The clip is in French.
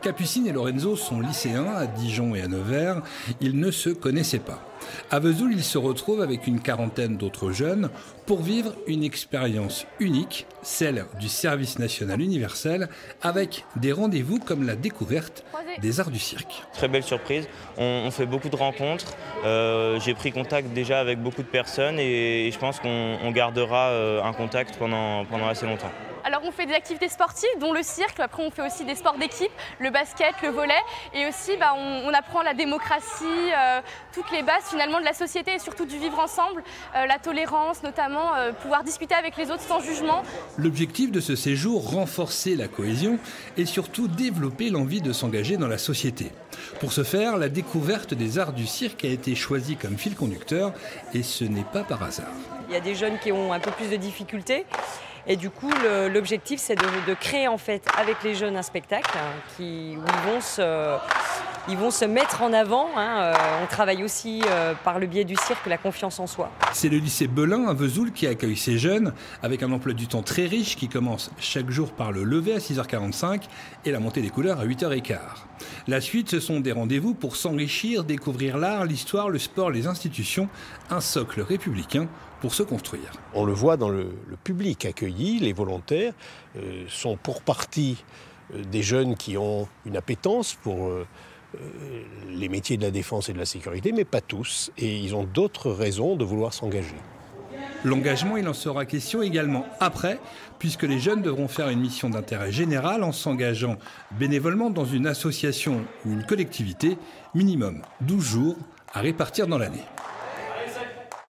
Capucine et Lorenzo sont lycéens à Dijon et à Nevers. Ils ne se connaissaient pas. À Vesoul, ils se retrouvent avec une quarantaine d'autres jeunes pour vivre une expérience unique, celle du service national universel, avec des rendez-vous comme la découverte des arts du cirque. Très belle surprise, on fait beaucoup de rencontres, j'ai pris contact déjà avec beaucoup de personnes et je pense qu'on gardera un contact pendant assez longtemps. Alors on fait des activités sportives, dont le cirque, après on fait aussi des sports d'équipe, le basket, le volley, et aussi on apprend la démocratie, toutes les bases finalement de la société et surtout du vivre ensemble, la tolérance notamment, pouvoir discuter avec les autres sans jugement. L'objectif de ce séjour, renforcer la cohésion et surtout développer l'envie de s'engager dans la société. Pour ce faire, la découverte des arts du cirque a été choisie comme fil conducteur et ce n'est pas par hasard. Il y a des jeunes qui ont un peu plus de difficultés. Et du coup, l'objectif, c'est de créer en fait avec les jeunes un spectacle où ils vont se mettre en avant. On travaille aussi par le biais du cirque la confiance en soi. C'est le lycée Belin à Vesoul qui accueille ces jeunes avec un emploi du temps très riche qui commence chaque jour par le lever à 6h45 et la montée des couleurs à 8h15. La suite, ce sont des rendez-vous pour s'enrichir, découvrir l'art, l'histoire, le sport, les institutions, un socle républicain pour se construire. On le voit dans le public accueilli, les volontaires sont pour partie des jeunes qui ont une appétence pour les métiers de la défense et de la sécurité, mais pas tous, et ils ont d'autres raisons de vouloir s'engager. L'engagement, il en sera question également après, puisque les jeunes devront faire une mission d'intérêt général en s'engageant bénévolement dans une association ou une collectivité, minimum 12 jours à répartir dans l'année.